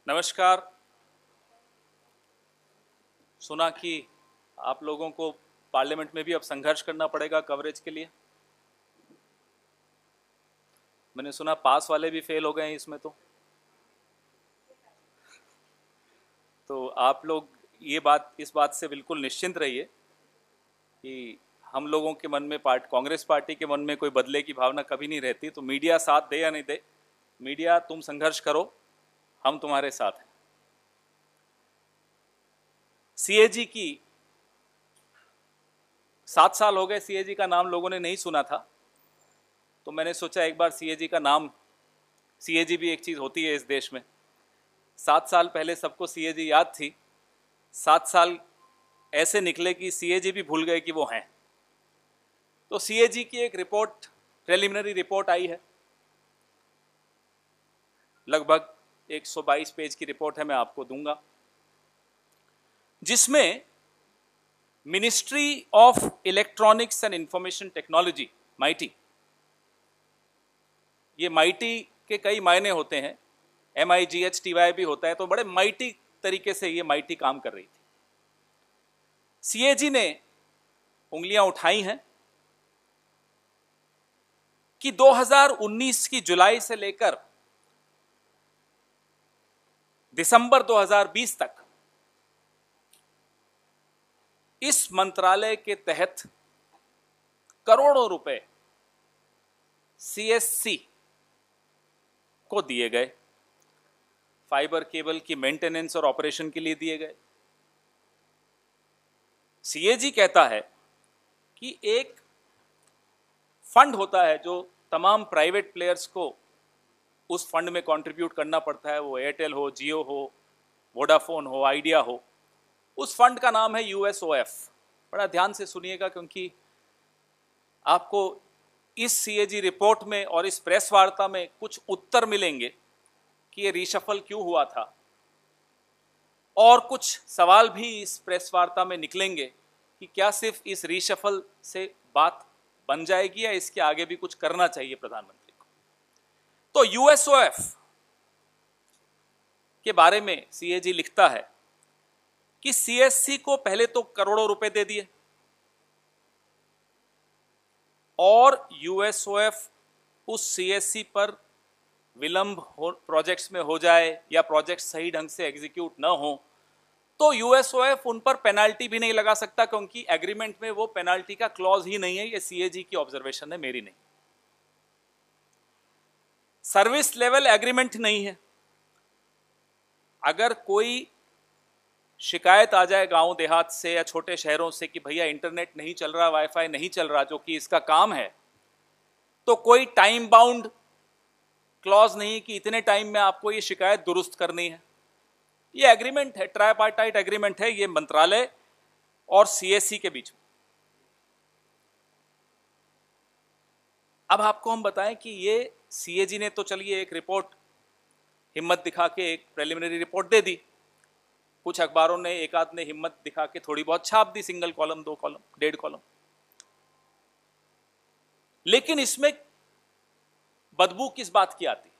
नमस्कार। सुना कि आप लोगों को पार्लियामेंट में भी अब संघर्ष करना पड़ेगा कवरेज के लिए। मैंने सुना पास वाले भी फेल हो गए हैं इसमें। तो आप लोग इस बात से बिल्कुल निश्चिंत रहिए कि हम लोगों के मन में कांग्रेस पार्टी के मन में कोई बदले की भावना कभी नहीं रहती। तो मीडिया साथ दे या नहीं दे, मीडिया तुम संघर्ष करो, हम तुम्हारे साथ हैं। सीएजी की 7 साल हो गए, सीएजी का नाम लोगों ने नहीं सुना था, तो मैंने सोचा एक बार सीएजी का नाम, सीएजी भी एक चीज होती है इस देश में। 7 साल पहले सबको सीएजी याद थी, 7 साल ऐसे निकले कि सीएजी भी भूल गए कि वो हैं। तो सीएजी की एक रिपोर्ट, प्रिलिमिनरी रिपोर्ट आई है, लगभग 122 पेज की रिपोर्ट है, मैं आपको दूंगा, जिसमें ministry of electronics and information technology, mighty, ये माइटी के कई मायने होते हैं, MIGHTY भी होता है, तो बड़े माइटी तरीके से ये माइटी काम कर रही थी। सीएजी ने उंगलियां उठाई हैं कि 2019 की जुलाई से लेकर दिसंबर 2020 तक इस मंत्रालय के तहत करोड़ों रुपए CSC को दिए गए, फाइबर केबल की मेंटेनेंस और ऑपरेशन के लिए दिए गए। सीएजी कहता है कि एक फंड होता है जो तमाम प्राइवेट प्लेयर्स को उस फंड में कंट्रीब्यूट करना पड़ता है, वो एयरटेल हो, जियो हो, वोडाफोन हो, आइडिया हो। उस फंड का नाम है USOF। बड़ा ध्यान से सुनिएगा, क्योंकि आपको इस सीएजी रिपोर्ट में और इस प्रेस वार्ता में कुछ उत्तर मिलेंगे कि ये रीशफल क्यों हुआ था, और कुछ सवाल भी इस प्रेस वार्ता में निकलेंगे कि क्या सिर्फ इस रीशफल से बात बन जाएगी या इसके आगे भी कुछ करना चाहिए प्रधानमंत्री को। तो USOF के बारे में सीएजी लिखता है कि CSC को पहले तो करोड़ों रुपए दे दिए, और USOF उस CSC पर विलंब प्रोजेक्ट्स में हो जाए या प्रोजेक्ट सही ढंग से एग्जीक्यूट ना हो तो USOF उन पर पेनाल्टी भी नहीं लगा सकता, क्योंकि एग्रीमेंट में वो पेनाल्टी का क्लॉज ही नहीं है। ये सीएजी की ऑब्जर्वेशन है, मेरी नहीं। सर्विस लेवल एग्रीमेंट नहीं है। अगर कोई शिकायत आ जाए गांव देहात से या छोटे शहरों से कि भैया इंटरनेट नहीं चल रहा, वाईफाई नहीं चल रहा, जो कि इसका काम है, तो कोई टाइम बाउंड क्लॉज नहीं कि इतने टाइम में आपको ये शिकायत दुरुस्त करनी है। ये एग्रीमेंट है, ट्राइपार्टाइट एग्रीमेंट है, ये मंत्रालय और CSC के बीच में। अब आपको हम बताएं कि ये सीएजी ने तो चलिए एक रिपोर्ट हिम्मत दिखा के एक प्रिलिमिनरी रिपोर्ट दे दी, कुछ अखबारों ने, एक आध ने हिम्मत दिखा के थोड़ी बहुत छाप दी, सिंगल कॉलम, 2 कॉलम, 1.5 कॉलम, लेकिन इसमें बदबू किस बात की आती है,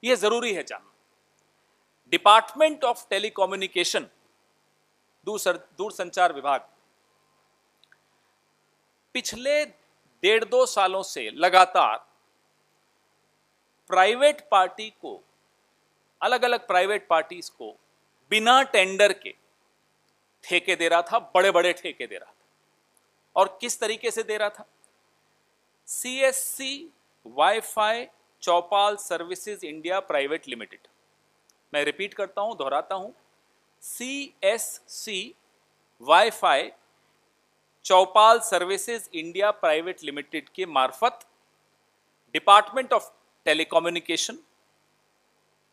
यह जरूरी है जानना। डिपार्टमेंट ऑफ टेलीकम्युनिकेशन, दूरसंचार विभाग, पिछले 1.5-2 सालों से लगातार प्राइवेट पार्टी को, अलग अलग प्राइवेट पार्टीज को बिना टेंडर के ठेके दे रहा था, बड़े बड़े ठेके दे रहा था। और किस तरीके से दे रहा था? CSC वाईफाई चौपाल सर्विसेज इंडिया प्राइवेट लिमिटेड, मैं रिपीट करता हूं, दोहराता हूं, CSC वाईफाई चौपाल सर्विसेज इंडिया प्राइवेट लिमिटेड के मार्फत डिपार्टमेंट ऑफ टेलीकम्युनिकेशन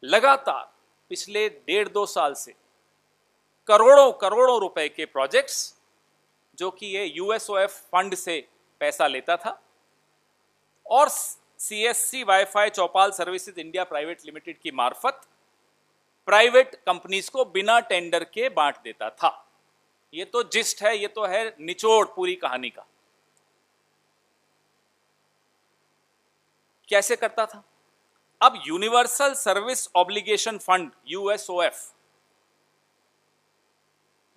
लगातार पिछले 1.5-2 साल से करोड़ों करोड़ों रुपए के प्रोजेक्ट्स, जो कि ये USOF फंड से पैसा लेता था, और CSC वाईफाई चौपाल सर्विसेज इंडिया प्राइवेट लिमिटेड की मार्फत प्राइवेट कंपनीज को बिना टेंडर के बांट देता था। ये तो जिस्ट है, ये तो है निचोड़ पूरी कहानी का। कैसे करता था? अब universal service obligation fund USOF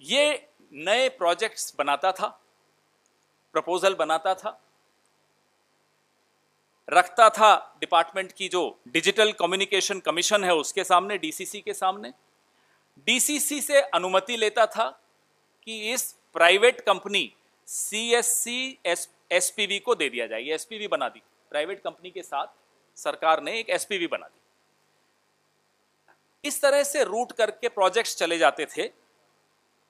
ये नए प्रोजेक्ट्स बनाता था, प्रपोजल बनाता था, रखता था डिपार्टमेंट की जो डिजिटल कम्युनिकेशन कमीशन है उसके सामने, डीसीसी के सामने। डीसीसी से अनुमति लेता था कि इस प्राइवेट कंपनी सीएससी एसपीवी को दे दिया जाए। ये एसपीवी बना दी, प्राइवेट कंपनी के साथ सरकार ने एक एसपीवी बना दी। इस तरह से रूट करके प्रोजेक्ट्स चले जाते थे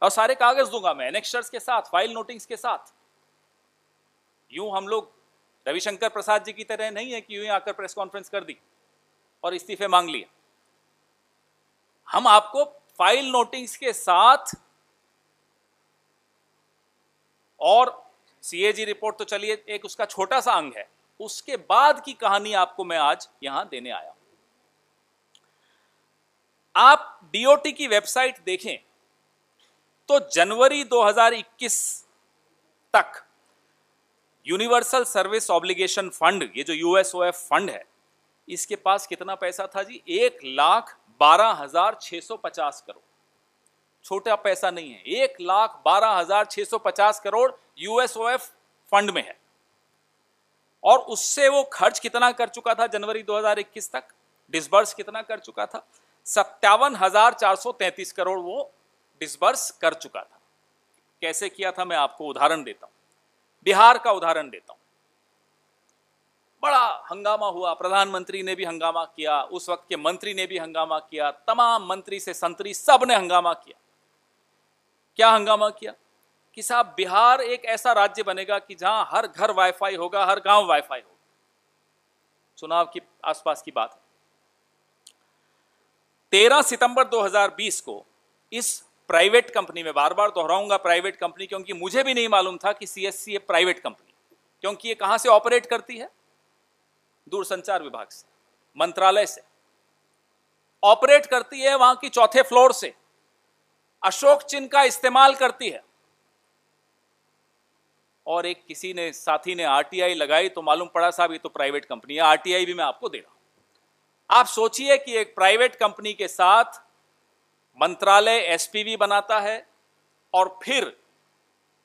और सारे कागज दूंगा मैं एनेक्शर्स के साथ, फाइल नोटिंग्स के साथ। यूं हम लोग रविशंकर प्रसाद जी की तरह नहीं है कि यूं ही आकर प्रेस कॉन्फ्रेंस कर दी और इस्तीफे मांग लिए। हम आपको फाइल नोटिंग्स के साथ, और सीएजी रिपोर्ट तो चलिए एक उसका छोटा सा अंग है, उसके बाद की कहानी आपको मैं आज यहां देने आया। आप डीओटी की वेबसाइट देखें तो जनवरी 2021 तक यूनिवर्सल सर्विस ऑब्लिगेशन फंड, ये जो यूएसओएफ फंड है, इसके पास कितना पैसा था जी? 1,12,650 करोड़। छोटा पैसा नहीं है, 1,12,650 करोड़ यूएसओएफ फंड में है। और उससे वो खर्च कितना कर चुका था जनवरी 2021 तक? डिसबर्स कितना कर चुका था? 57,433 करोड़ वो डिसबर्स कर चुका था। कैसे किया था मैं आपको उदाहरण देता हूं, बिहार का उदाहरण देता हूं। बड़ा हंगामा हुआ, प्रधानमंत्री ने भी हंगामा किया, उस वक्त के मंत्री ने भी हंगामा किया, तमाम मंत्री से संतरी सब ने हंगामा किया। क्या हंगामा किया कि साहब बिहार एक ऐसा राज्य बनेगा कि जहां हर घर वाईफाई होगा, हर गांव वाईफाई होगा। चुनाव की आसपास की बात है। 13 सितंबर 2020 को इस प्राइवेट कंपनी में, बार बार दोहराऊंगा प्राइवेट कंपनी, क्योंकि मुझे भी नहीं मालूम था कि सीएससी एक प्राइवेट कंपनी, क्योंकि ये कहां से ऑपरेट करती है? दूरसंचार विभाग से, मंत्रालय से ऑपरेट करती है, वहां की चौथे फ्लोर से अशोक चिन्ह का इस्तेमाल करती है। और एक किसी ने, साथी ने आरटीआई लगाई तो मालूम पड़ा साहब ये तो प्राइवेट कंपनी है। आरटीआई भी मैं आपको दे रहा हूं। आप सोचिए कि एक प्राइवेट कंपनी के साथ मंत्रालय एसपीवी बनाता है और फिर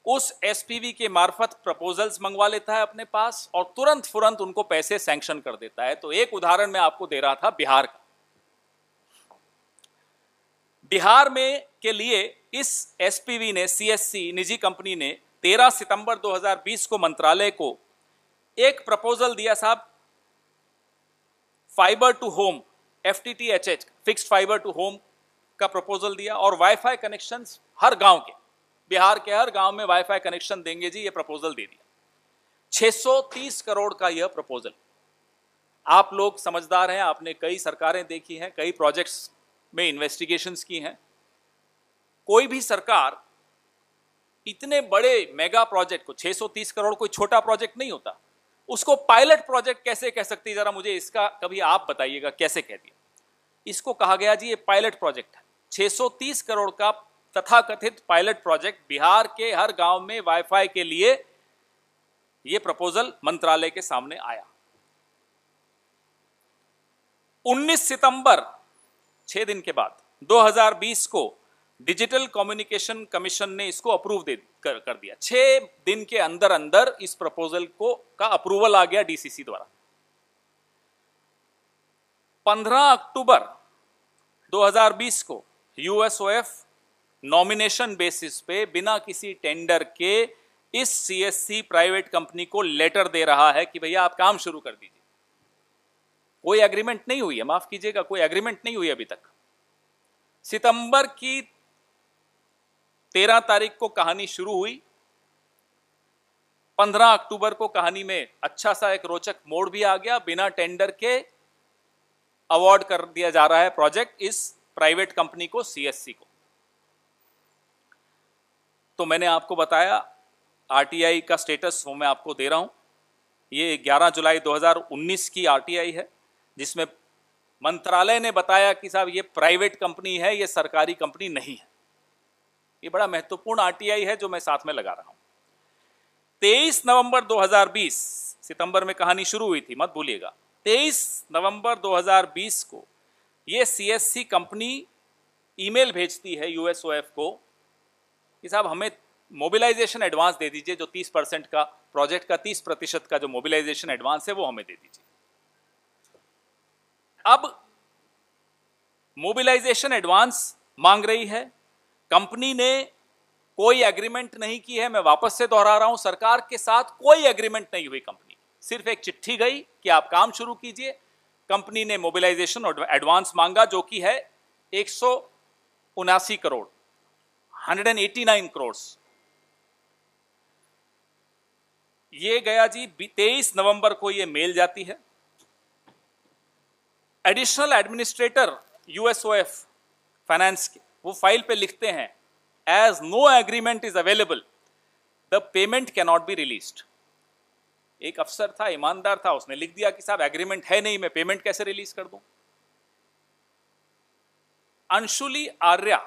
उस एसपीवी के मार्फत प्रपोजल्स मंगवा लेता है अपने पास और तुरंत फुरंत उनको पैसे सैंक्शन कर देता है। तो एक उदाहरण मैं आपको दे रहा था बिहार का। बिहार में के लिए इस एसपीवी ने, सीएससी निजी कंपनी ने 13 सितंबर 2020 को मंत्रालय को एक प्रपोजल दिया साहब, fibre to home, FTTH, fixed fibre to home का प्रपोजल दिया और वाईफाई कनेक्शंस हर गांव के, बिहार के हर गांव में वाईफाई कनेक्शन देंगे जी, ये प्रपोजल दे दिया। 630 करोड़ का यह प्रपोजल। आप लोग समझदार हैं, आपने कई सरकारें देखी हैं, कई प्रोजेक्ट्स में इन्वेस्टिगेशंस की हैं। कोई भी सरकार इतने बड़े मेगा प्रोजेक्ट को, 630 करोड़ कोई छोटा प्रोजेक्ट नहीं होता, उसको पायलट प्रोजेक्ट कैसे कह सकती है? जरा मुझे इसका कभी आप बताइएगा कैसे कह दिया। इसको कहा गया जी ये पायलट प्रोजेक्ट है। 630 करोड़ का तथाकथित पायलट प्रोजेक्ट, बिहार के हर गांव में वाईफाई के लिए यह प्रपोजल मंत्रालय के सामने आया। 19 सितंबर, 6 दिन के बाद 2020 को डिजिटल कम्युनिकेशन कमीशन ने इसको अप्रूव कर दिया। 6 दिन के अंदर अंदर इस प्रपोजल को का अप्रूवल आ गया डीसीसी द्वारा। 15 अक्टूबर 2020 को यूएसओएफ नॉमिनेशन बेसिस पे बिना किसी टेंडर के इस सीएससी प्राइवेट कंपनी को लेटर दे रहा है कि भैया आप काम शुरू कर दीजिए। कोई एग्रीमेंट नहीं हुई है, माफ कीजिएगा, कोई एग्रीमेंट नहीं हुई अभी तक। सितंबर की 13 तारीख को कहानी शुरू हुई। 15 अक्टूबर को कहानी में अच्छा सा एक रोचक मोड़ भी आ गया। बिना टेंडर के अवार्ड कर दिया जा रहा है प्रोजेक्ट इस प्राइवेट कंपनी को, सीएससी को। तो मैंने आपको बताया आरटीआई का स्टेटस वो मैं आपको दे रहा हूं। ये 11 जुलाई 2019 की आरटीआई है, जिसमें मंत्रालय ने बताया कि साहब ये प्राइवेट कंपनी है, ये सरकारी कंपनी नहीं है। ये बड़ा महत्वपूर्ण आरटीआई है जो मैं साथ में लगा रहा हूं। 23 नवंबर 2020, सितंबर में कहानी शुरू हुई थी, मत भूलिएगा। 23 नवंबर 2020 को ये सीएससी कंपनी ईमेल भेजती है यूएसओएफ को कि साहब हमें मोबिलाइजेशन एडवांस दे दीजिए, जो 30% का प्रोजेक्ट का 30% का जो मोबिलाइजेशन एडवांस है वो हमें दे दीजिए। अब मोबिलाइजेशन एडवांस मांग रही है, कंपनी ने कोई एग्रीमेंट नहीं की है। मैं वापस से दोहरा रहा हूं, सरकार के साथ कोई एग्रीमेंट नहीं हुई कंपनी, सिर्फ एक चिट्ठी गई कि आप काम शुरू कीजिए। कंपनी ने मोबिलाइजेशन एडवांस मांगा जो कि है 179 करोड़, 189 करोड़। ये गया जी 23 नवंबर को ये मेल जाती है। एडिशनल एडमिनिस्ट्रेटर यूएसओएफ फाइनेंस के वो फाइल पे लिखते हैं, as no agreement is available the payment can not be released. एक अफसर था, ईमानदार था, उसने लिख दिया कि साहब एग्रीमेंट है नहीं, मैं पेमेंट कैसे रिलीज कर दूं। अंशुली आर्या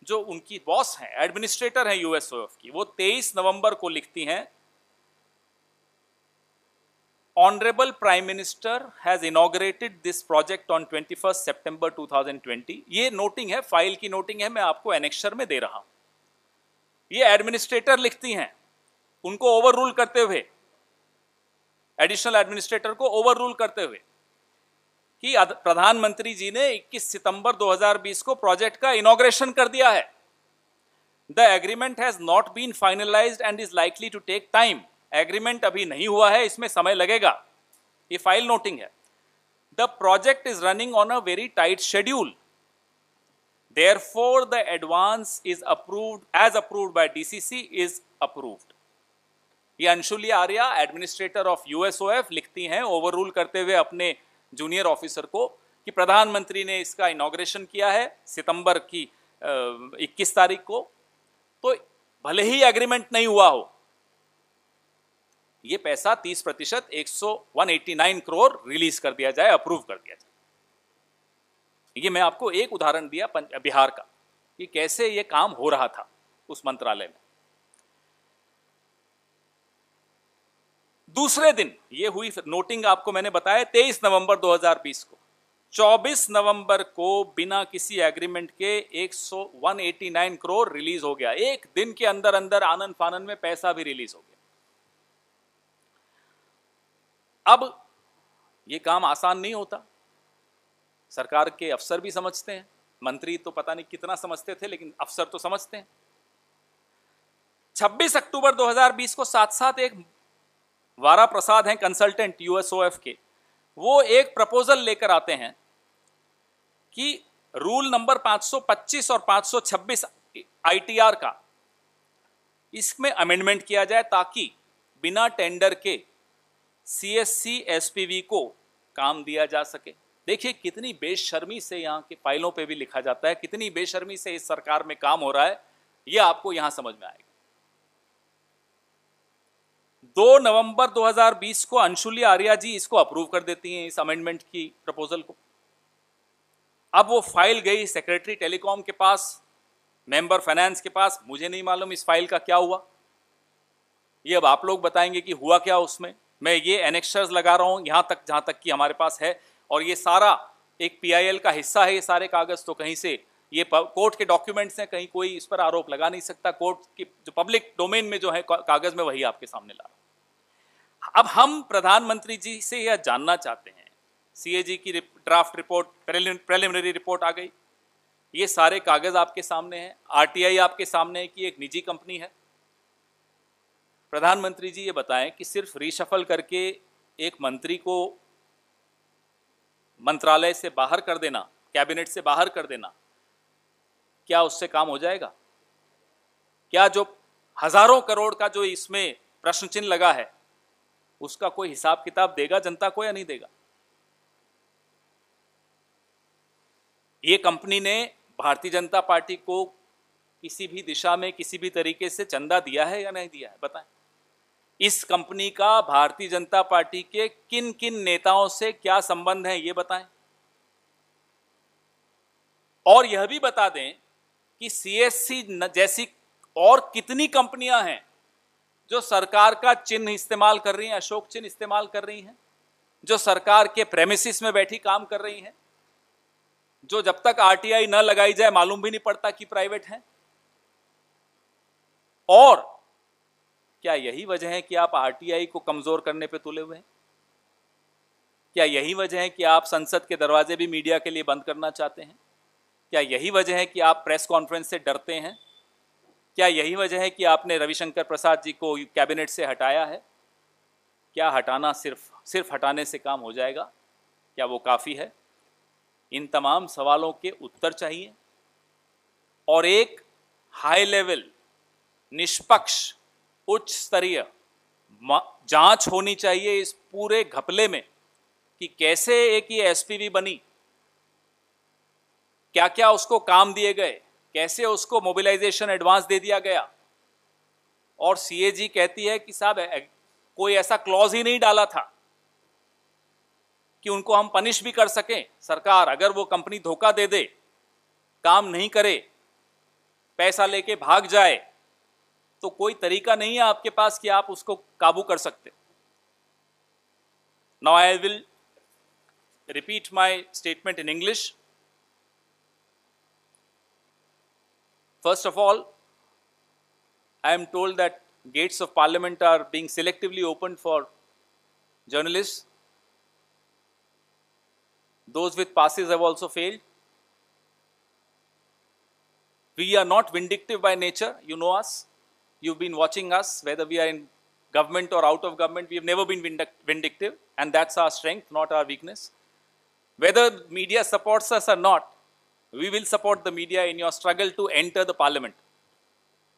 जो उनकी बॉस हैं, एडमिनिस्ट्रेटर हैं यूएसओएफ की, वो 23 नवंबर को लिखती हैं, honourable prime minister has inaugurated this project on 21 सितंबर 2020। ये नोटिंग है, फाइल की नोटिंग है, मैं आपको एनेक्शर में दे रहा हूं। ये एडमिनिस्ट्रेटर लिखती हैं, उनको ओवर रूल करते हुए, एडिशनल एडमिनिस्ट्रेटर को ओवर रूल करते हुए कि प्रधानमंत्री जी ने 21 सितंबर 2020 को प्रोजेक्ट का इनॉग्रेशन कर दिया है। The agreement has not been finalised and is likely to take time. Agreement अभी नहीं हुआ है, इसमें समय लगेगा। ये फाइल नोटिंग है। The project is running on a very tight schedule, therefore the advance is approved as approved by DCC is approved. ये Anshuli Arya administrator of USOF लिखती हैं, ओवर रूल करते हुए अपने जूनियर ऑफिसर को, कि प्रधानमंत्री ने इसका इनॉग्रेशन किया है सितंबर की 21 तारीख को, तो भले ही एग्रीमेंट नहीं हुआ हो, ये पैसा 30% 189 करोड़ रिलीज कर दिया जाए, अप्रूव कर दिया जाए। ये मैं आपको एक उदाहरण दिया बिहार का कि कैसे ये काम हो रहा था उस मंत्रालय में। दूसरे दिन ये हुई नोटिंग, आपको मैंने बताया 23 नवंबर 2020 को। 24 नवंबर को बिना किसी एग्रीमेंट के 189 करोड़ रिलीज हो गया। एक दिन के अंदर अंदर आनन फानन में पैसा भी रिलीज हो गया। अब ये काम आसान नहीं होता, सरकार के अफसर भी समझते हैं, मंत्री तो पता नहीं कितना समझते थे, लेकिन अफसर तो समझते हैं। 26 अक्टूबर 2020 को साथ साथ एक वारा प्रसाद हैं कंसल्टेंट यूएसओएफ के, वो एक प्रपोजल लेकर आते हैं कि रूल नंबर 525 और 526 आईटीआर का, इसमें अमेंडमेंट किया जाए ताकि बिना टेंडर के सीएससी एसपीवी को काम दिया जा सके। देखिए कितनी बेशर्मी से यहां की फाइलों पे भी लिखा जाता है, कितनी बेशर्मी से इस सरकार में काम हो रहा है, यह आपको यहां समझ में आएगा। 2 नवंबर 2020 को अंशुली आर्या जी इसको अप्रूव कर देती हैं, इस अमेंडमेंट की प्रपोजल को। अब वो फाइल गई सेक्रेटरी टेलीकॉम के पास, मेंबर फाइनेंस के पास। मुझे नहीं मालूम इस फाइल का क्या हुआ, ये अब आप लोग बताएंगे कि हुआ क्या उसमें। मैं ये एनेक्शर्स लगा रहा हूं यहां तक, जहां तक कि हमारे पास है, और ये सारा एक पीआईएल का हिस्सा है। ये सारे कागज तो कहीं से ये कोर्ट के डॉक्यूमेंट्स हैं, कहीं कोई इस पर आरोप लगा नहीं सकता। कोर्ट की जो पब्लिक डोमेन में जो है कागज में, वही आपके सामने ला रहा हूं। अब हम प्रधानमंत्री जी से यह जानना चाहते हैं, सीएजी की ड्राफ्ट रिपोर्ट, प्रिलिमिनरी रिपोर्ट आ गई, ये सारे कागज आपके सामने हैं, आरटीआई आपके सामने है कि एक निजी कंपनी है। प्रधानमंत्री जी ये बताएं कि सिर्फ रीशफल करके एक मंत्री को मंत्रालय से बाहर कर देना, कैबिनेट से बाहर कर देना, क्या उससे काम हो जाएगा? क्या जो हजारों करोड़ का जो इसमें प्रश्न चिन्ह लगा है, उसका कोई हिसाब किताब देगा जनता को या नहीं देगा? ये कंपनी ने भारतीय जनता पार्टी को किसी भी दिशा में, किसी भी तरीके से चंदा दिया है या नहीं दिया है? बताएं। इस कंपनी का भारतीय जनता पार्टी के किन किन नेताओं से क्या संबंध है, ये बताएं। और यह भी बता दें कि सीएससी जैसी और कितनी कंपनियां हैं जो सरकार का चिन्ह इस्तेमाल कर रही हैं, अशोक चिन्ह इस्तेमाल कर रही हैं। जो सरकार के प्रेमिसिस में बैठी काम कर रही हैं, जो जब तक आरटीआई न लगाई जाए मालूम भी नहीं पड़ता कि प्राइवेट है। और क्या यही वजह है कि आप आरटीआई को कमजोर करने पे तुले हुए हैं? क्या यही वजह है कि आप संसद के दरवाजे भी मीडिया के लिए बंद करना चाहते हैं? क्या यही वजह है कि आप प्रेस कॉन्फ्रेंस से डरते हैं? क्या यही वजह है कि आपने रविशंकर प्रसाद जी को कैबिनेट से हटाया है? क्या हटाना सिर्फ हटाने से काम हो जाएगा? क्या वो काफ़ी है? इन तमाम सवालों के उत्तर चाहिए और एक हाई लेवल, निष्पक्ष, उच्च स्तरीय जांच होनी चाहिए इस पूरे घपले में कि कैसे एक ये एसपीवी बनी, क्या क्या उसको काम दिए गए, कैसे उसको मोबिलाइजेशन एडवांस दे दिया गया। और सीएजी कहती है कि साहब कोई ऐसा क्लॉज ही नहीं डाला था कि उनको हम पनिश भी कर सकें। सरकार अगर वो कंपनी धोखा दे दे, काम नहीं करे, पैसा लेके भाग जाए, तो कोई तरीका नहीं है आपके पास कि आप उसको काबू कर सकते। Now I will repeat my statement in English. First of all, I am told that gates of parliament are being selectively opened for journalists. Those with passes have also failed. We are not vindictive by nature. You know us. You've been watching us, whether we are in government or out of government. We have never been vindictive, and that's our strength, not our weakness. Whether media supports us or not, we will support the media in your struggle to enter the parliament,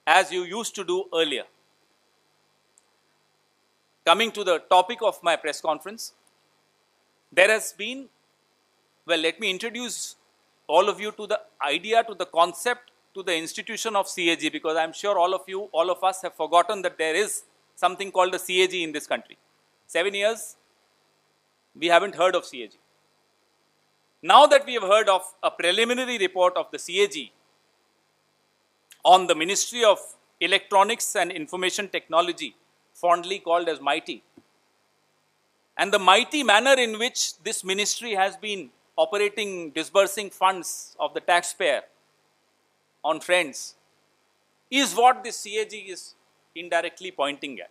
as you used to do earlier. Coming to the topic of my press conference, there has been, well, let me introduce all of you to the idea, to the concept, to the institution of CAG, because I'm sure all of us have forgotten that there is something called a CAG in this country. 7 years, we haven't heard of CAG. Now that we have heard of a preliminary report of the CAG on the Ministry of Electronics and Information Technology, fondly called as MeitY, and the mighty manner in which this ministry has been operating, disbursing funds of the taxpayer on friends, is what this CAG is indirectly pointing at.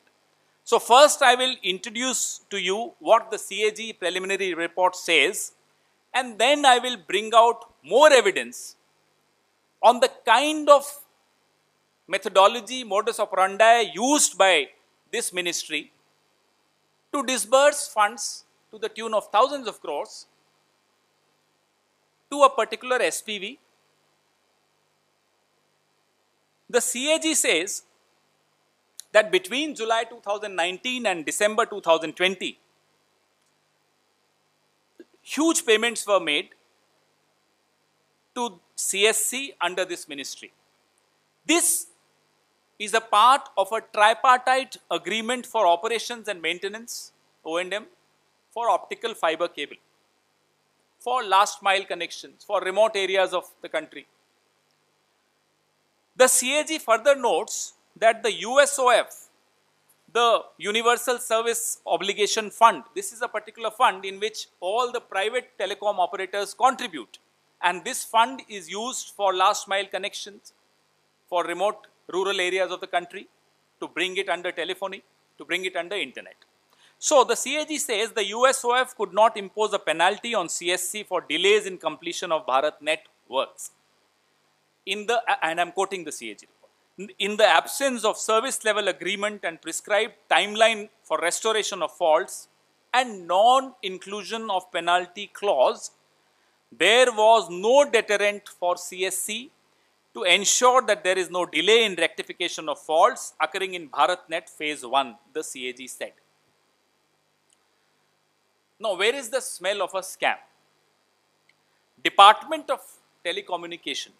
So first I will introduce to you what the CAG preliminary report says, and then I will bring out more evidence on the kind of methodology, modus operandi used by this ministry to disburse funds to the tune of thousands of crores to a particular SPV. The CAG says that between July 2019 and December 2020, huge payments were made to CSC under this ministry. This is a part of a tripartite agreement for operations and maintenance, O&M, for optical fiber cable, for last mile connections, for remote areas of the country. The CAG further notes that the USOF, the Universal Service Obligation Fund, this is a particular fund in which all the private telecom operators contribute, and this fund is used for last mile connections, for remote rural areas of the country, to bring it under telephony, to bring it under internet. So the CAG says the USOF could not impose a penalty on CSC for delays in completion of BharatNet works. And I'm quoting the CAG report. In the absence of service level agreement and prescribed timeline for restoration of faults and non-inclusion of penalty clause, there was no deterrent for CSC to ensure that there is no delay in rectification of faults occurring in BharatNet phase 1, the CAG said. Now, where is the smell of a scam? Department of Telecommunication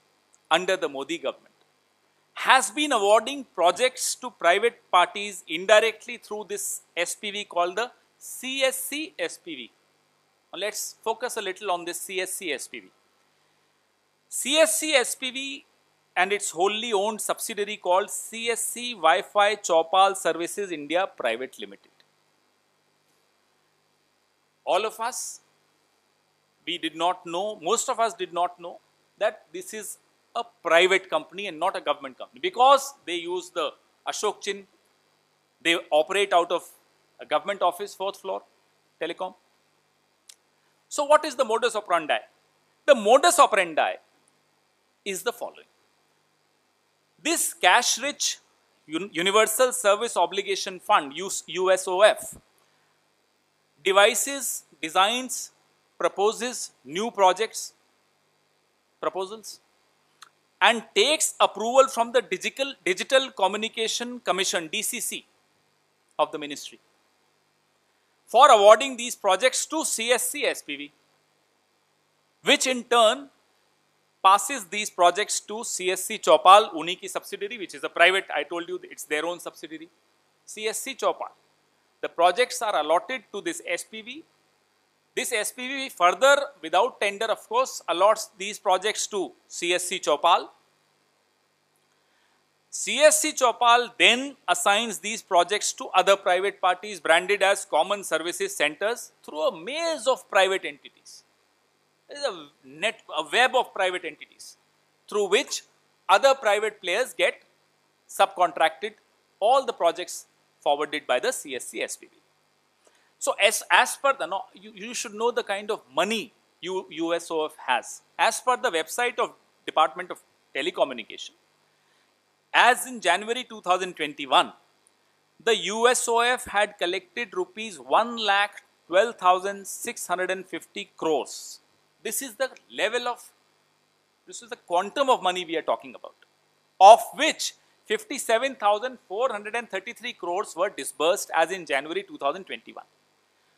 under the Modi government has been awarding projects to private parties indirectly through this SPV called the CSC SPV. Now let's focus a little on this CSC SPV. CSC SPV and its wholly owned subsidiary called CSC Wi-Fi Chaupal Services India Private Limited. all of us, we did not know, most of us did not know that this is a private company and not a government company, because they use the Ashok Chin. They operate out of a government office, 4th floor, telecom. So what is the modus operandi? The modus operandi is the following. This cash-rich Universal Service Obligation Fund, USOF, designs, proposes new proposals, and takes approval from the Digital Communication Commission, DCC, of the ministry for awarding these projects to CSC SPV, which in turn passes these projects to CSC Chopal, उन्हीं की subsidiary, which is a private, I told you it's their own subsidiary, CSC Chopal. The projects are allotted to this SPV. This SPV further, without tender of course, allots these projects to CSC Chopal. CSC Chopal then assigns these projects to other private parties branded as common services centers through a maze of private entities. There is a web of private entities through which other private players get subcontracted all the projects forwarded by the CSC SPV. So as per the, you should know the kind of money USOF has. As per the website of Department of Telecommunication, as in January 2021, the USOF had collected rupees 1,12,650 crores. This is the level of, this is the quantum of money we are talking about, of which 57,433 crores were disbursed as in January 2021.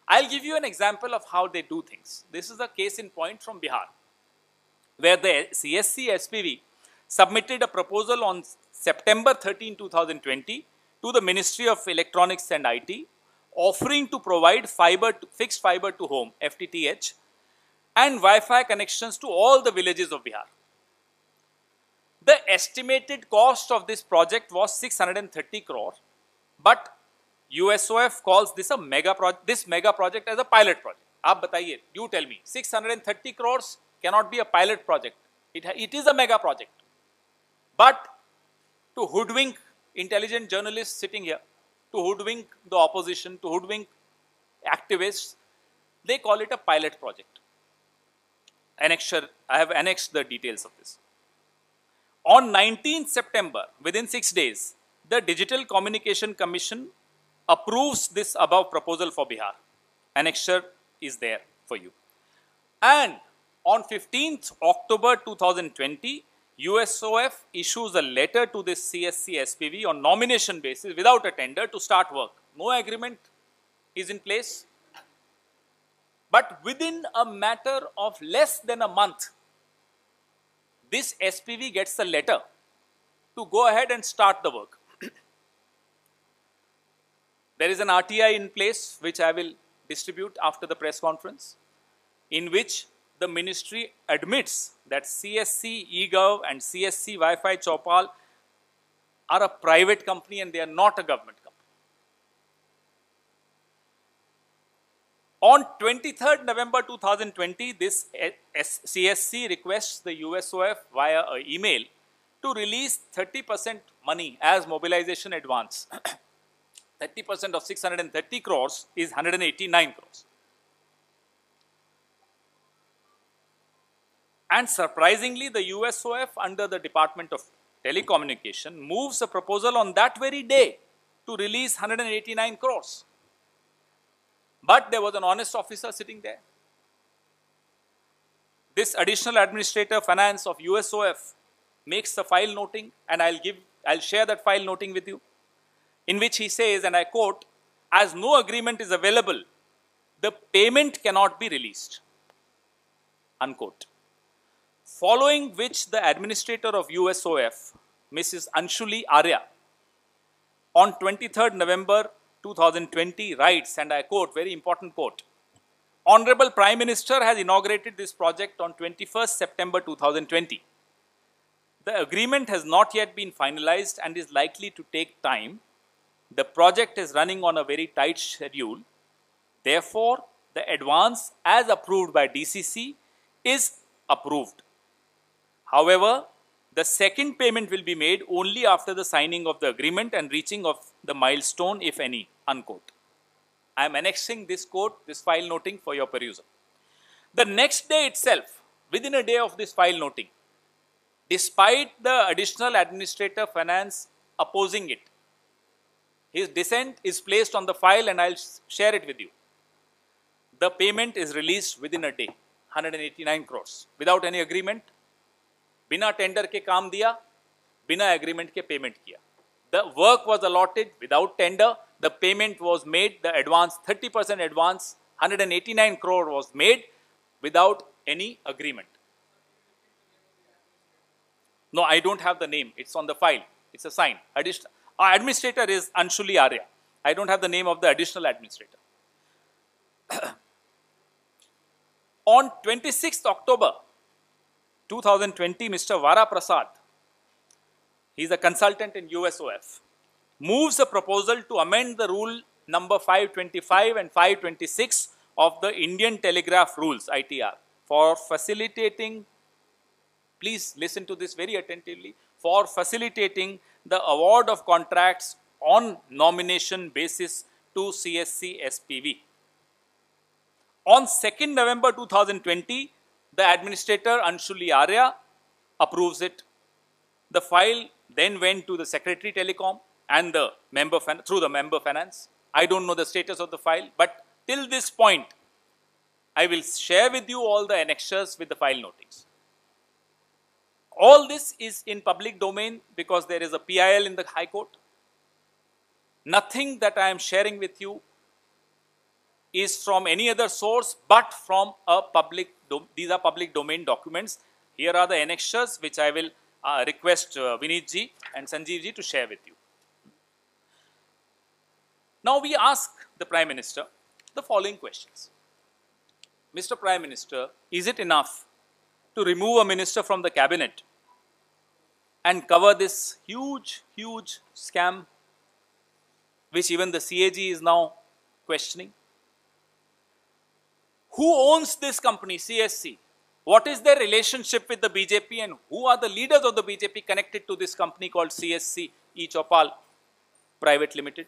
I'll give you an example of how they do things. This is a case in point from Bihar, where the CSC SPV submitted a proposal on September 13, 2020 to the Ministry of Electronics and IT, offering to provide fixed fiber to home, FTTH, and Wi-Fi connections to all the villages of Bihar. The estimated cost of this project was 630 crore, but USOF calls this a mega project as a pilot project. आप बताइए, you tell me, 630 crores cannot be a pilot project. It is a mega project. But to hoodwink intelligent journalists sitting here, to hoodwink the opposition, to hoodwink activists, they call it a pilot project. Annexure, I have annexed the details of this. On 19th September, within 6 days, the Digital Communication Commission approves this above proposal for Bihar. Annexure is there for you. And on 15th October 2020, USOF issues a letter to this CSC SPV on nomination basis without a tender to start work. No agreement is in place. But within a matter of less than a month, this SPV gets a letter to go ahead and start the work. There is an RTI in place, which I will distribute after the press conference, in which the ministry admits that CSC eGov and CSC Wi-Fi Chopal are a private company and they are not a government company. On 23rd November 2020, this CSC requests the USOF via an email to release 30% money as mobilization advance. 30% of 630 crores is 189 crores. And surprisingly, the USOF under the Department of Telecommunication moves a proposal on that very day to release 189 crores. But there was an honest officer sitting there. This additional administrator finance of USOF makes a file noting, and I'll share that file noting with you, in which he says, and I quote, "As no agreement is available, the payment cannot be released," unquote. Following which the administrator of USOF, Mrs. Anshuli Arya, on 23rd November 2020 writes, and I quote, very important quote, "Honorable Prime Minister has inaugurated this project on 21st September 2020. The agreement has not yet been finalized and is likely to take time. The project is running on a very tight schedule. Therefore, the advance as approved by DCC is approved. However, the second payment will be made only after the signing of the agreement and reaching of the milestone, if any, unquote. I am annexing this quote, this file noting for your perusal. The next day itself, within a day of this file noting, despite the additional administrator finance opposing it, his dissent is placed on the file and I'll share it with you. The payment is released within a day, 189 crores, without any agreement, बिना tender के काम दिया, बिना agreement के payment किया. The work was allotted without tender, the payment was made, the advance, 30% advance, 189 crore was made without any agreement. No, I don't have the name, it's on the file, it's a sign. Our administrator is Anshuli Arya. I don't have the name of the additional administrator. On 26th October 2020, Mr. Vara Prasad, he is a consultant in USOF, moves a proposal to amend the rule number 525 and 526 of the Indian Telegraph Rules, ITR, for facilitating, please listen to this very attentively, for facilitating the award of contracts on nomination basis to CSC SPV. On 2nd November 2020, the administrator Anshuli Arya approves it. The file then went to the Secretary Telecom and the member through the member finance. I don't know the status of the file, but till this point, I will share with you all the annexures with the file notings. All this is in public domain because there is a PIL in the High Court. Nothing that I am sharing with you is from any other source but from a public, these are public domain documents. Here are the annexures which I will request Vineet ji and Sanjeev ji to share with you. Now we ask the Prime Minister the following questions. Mr. Prime Minister, is it enough to remove a minister from the cabinet and cover this huge, huge scam which even the CAG is now questioning? Who owns this company, CSC? What is their relationship with the BJP and who are the leaders of the BJP connected to this company called CSC E-Chopal Private Limited?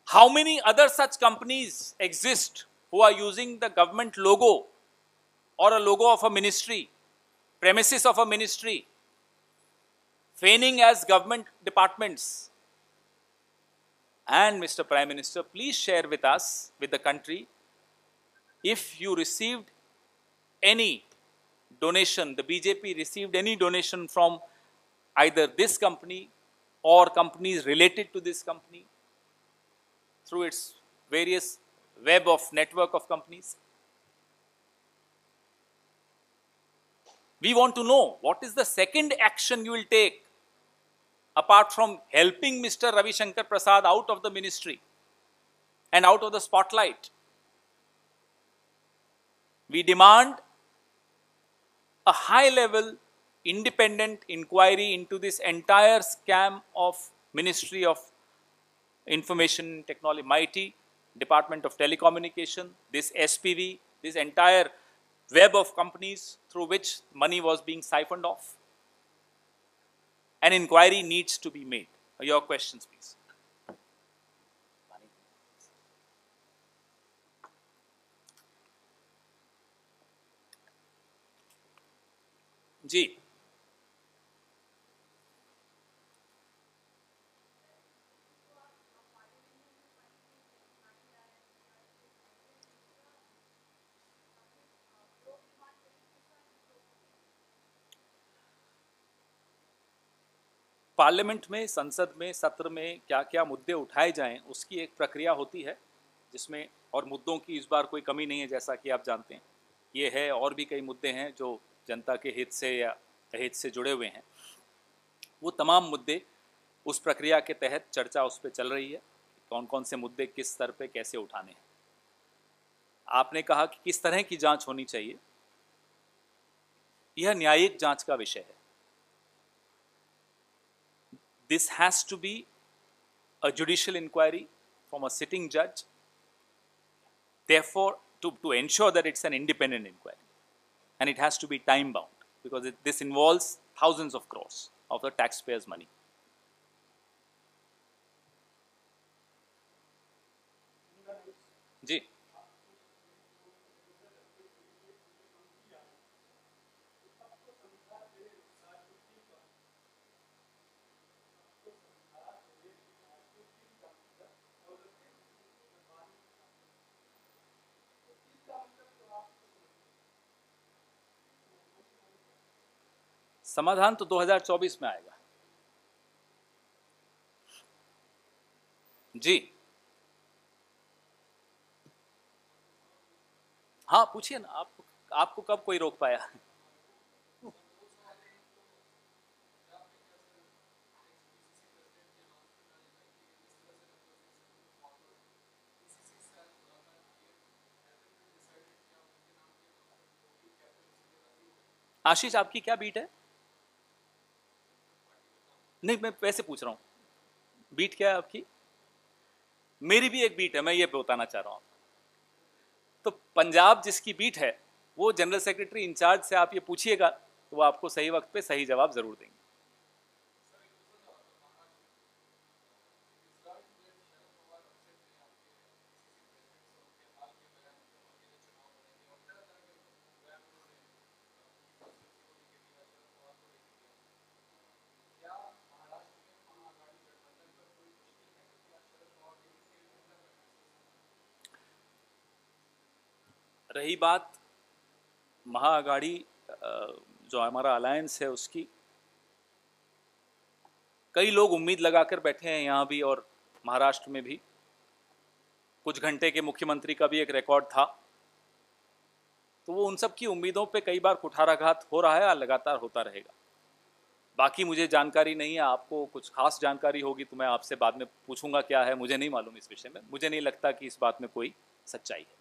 How many other such companies exist who are using the government logo or a logo of a ministry, premises of a ministry, feigning as government departments? And Mr. Prime Minister, please share with us, with the country, if you received any donation, the BJP received any donation from either this company or companies related to this company through its various web of network of companies. We want to know what is the second action you will take apart from helping Mr. Ravi Shankar Prasad out of the ministry and out of the spotlight. We demand a high-level independent inquiry into this entire scam of Ministry of Information Technology, MeitY, Department of Telecommunication, this SPV, this entire web of companies through which money was being siphoned off. An inquiry needs to be made. Your questions, please. जी, parliament में, संसद में, सत्र में क्या क्या मुद्दे उठाए जाएं, उसकी एक प्रक्रिया होती है जिसमें, और मुद्दों की इस बार कोई कमी नहीं है, जैसा कि आप जानते हैं. ये है, और भी कई मुद्दे हैं जो जनता के हित से या अहित से जुड़े हुए हैं. वो तमाम मुद्दे उस प्रक्रिया के तहत चर्चा उस पर चल रही है. कौन कौन से मुद्दे किस स्तर पे कैसे उठाने हैं. आपने कहा कि किस तरह की जांच होनी चाहिए. यह न्यायिक जांच का विषय है. This has to be a judicial inquiry from a sitting judge Therefore, to ensure that it's an independent inquiry, and it has to be time bound, because this involves thousands of crores of the taxpayers' money. जी, समाधान तो 2024 में आएगा। जी, हाँ पूछिए ना, आपको कब कोई रोक पाया? आशीष, आपकी क्या बीट है? नहीं, मैं वैसे पूछ रहा हूं, बीट क्या है आपकी? मेरी भी एक बीट है, मैं ये बताना चाह रहा हूं। तो पंजाब जिसकी बीट है, वो जनरल सेक्रेटरी इंचार्ज से आप ये पूछिएगा, तो वो आपको सही वक्त पे सही जवाब जरूर देंगे। रही बात महाअघाड़ी, जो हमारा अलायंस है, उसकी कई लोग उम्मीद लगाकर बैठे हैं यहाँ भी और महाराष्ट्र में भी। कुछ घंटे के मुख्यमंत्री का भी एक रिकॉर्ड था, तो वो उन सब की उम्मीदों पे कई बार कुठाराघात हो रहा है और लगातार होता रहेगा। बाकी मुझे जानकारी नहीं है, आपको कुछ खास जानकारी होगी तो मैं आपसे बाद में पूछूंगा क्या है, मुझे नहीं मालूम इस विषय में। मुझे नहीं लगता कि इस बात में कोई सच्चाई है।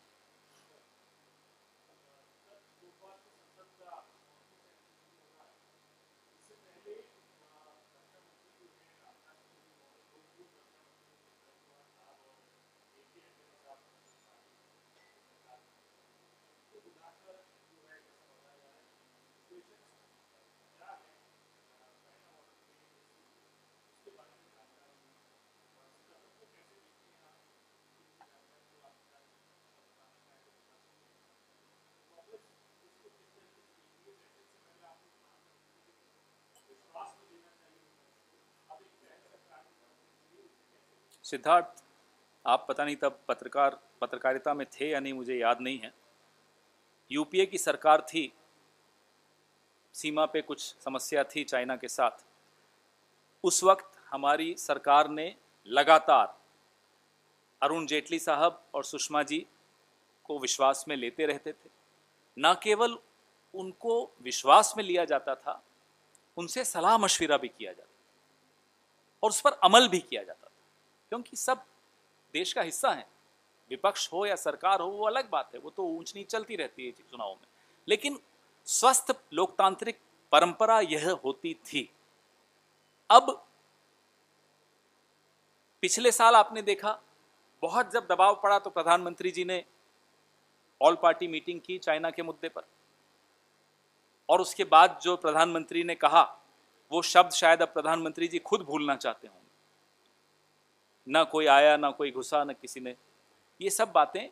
सिद्धार्थ, आप पता नहीं तब पत्रकारिता में थे या नहीं, मुझे याद नहीं है। यूपीए की सरकार थी, सीमा पे कुछ समस्या थी चाइना के साथ। उस वक्त हमारी सरकार ने लगातार अरुण जेटली साहब और सुषमा जी को विश्वास में लेते रहते थे। न केवल उनको विश्वास में लिया जाता था, उनसे सलाह मशविरा भी किया जाता था और उस पर अमल भी किया जाता था, क्योंकि सब देश का हिस्सा है। विपक्ष हो या सरकार हो, वो अलग बात है, वो तो ऊंच नीच चलती रहती है चुनाव में। लेकिन स्वस्थ लोकतांत्रिक परंपरा यह होती थी। अब पिछले साल आपने देखा, बहुत जब दबाव पड़ा तो प्रधानमंत्री जी ने ऑल पार्टी मीटिंग की चाइना के मुद्दे पर, और उसके बाद जो प्रधानमंत्री ने कहा, वो शब्द शायद अब प्रधानमंत्री जी खुद भूलना चाहते होंगे। ना कोई आया, ना कोई घुसा, ना किसी ने। ये सब बातें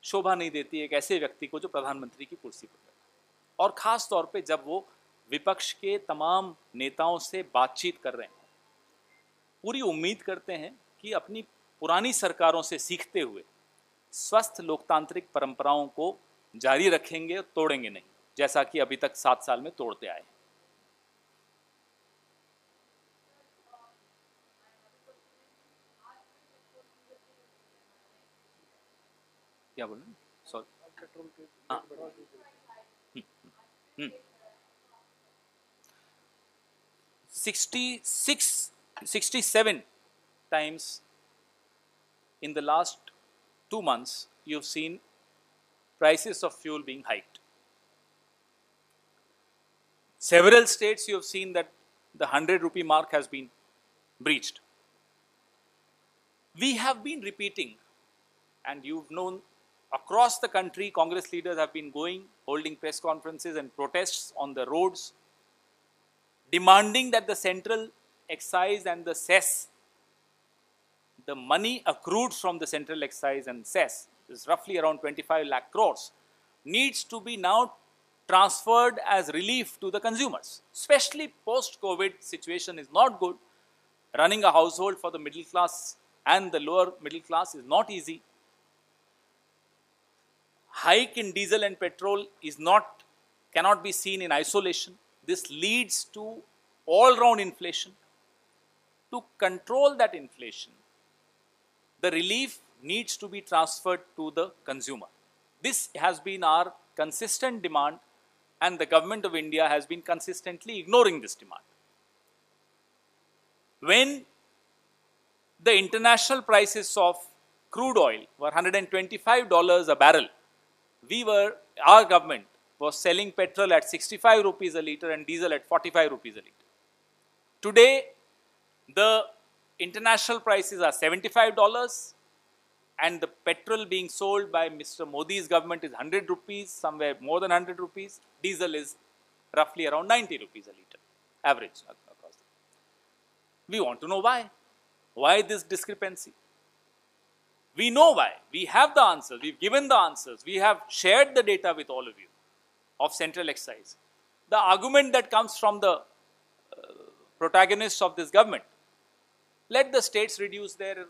शोभा नहीं देती एक ऐसे व्यक्ति को जो प्रधानमंत्री की कुर्सी पर बैठा, और खास तौर पे जब वो विपक्ष के तमाम नेताओं से बातचीत कर रहे हैं। पूरी उम्मीद करते हैं कि अपनी पुरानी सरकारों से सीखते हुए स्वस्थ लोकतांत्रिक परंपराओं को जारी रखेंगे, तोड़ेंगे नहीं, जैसा कि अभी तक 7 साल में तोड़ते आए हैं। क्या बोल रहे हैं? सॉरी, हाँ, 67 times in the last 2 months you've seen prices of fuel being hiked. Several states you have seen that the 100 rupee mark has been breached. We have been repeating, and you've known, across the country, Congress leaders have been going, holding press conferences and protests on the roads, demanding that the central excise and the cess, the money accrued from the central excise and cess, is roughly around 25 lakh crores, needs to be now transferred as relief to the consumers. Especially post-COVID situation is not good. Running a household for the middle class and the lower middle class is not easy. Hike in diesel and petrol cannot be seen in isolation. This leads to all-round inflation. To control that inflation, the relief needs to be transferred to the consumer. This has been our consistent demand, and the government of India has been consistently ignoring this demand. When the international prices of crude oil were $125 a barrel, our government was selling petrol at 65 rupees a litre and diesel at 45 rupees a litre. Today, the international prices are $75, and the petrol being sold by Mr. Modi's government is 100 rupees, somewhere more than 100 rupees. Diesel is roughly around 90 rupees a litre, average across. We want to know why. Why this discrepancy? We know why. We have the answers. We've given the answers. We have shared the data with all of you of central excise. The argument that comes from the protagonists of this government: let the states reduce their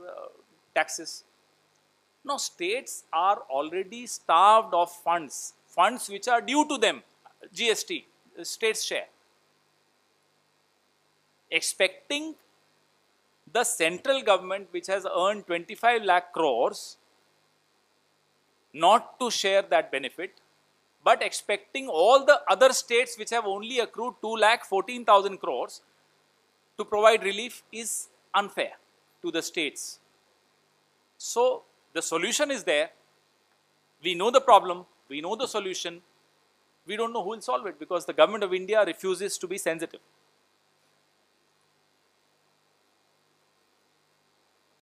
taxes. No, states are already starved of funds which are due to them, GST, state's share. Expecting the central government, which has earned 25 lakh crores, not to share that benefit, but expecting all the other states which have only accrued 2,14,000 crores to provide relief is unfair to the states. So, the solution is there. We know the problem. We know the solution. We don't know who will solve it, because the government of India refuses to be sensitive.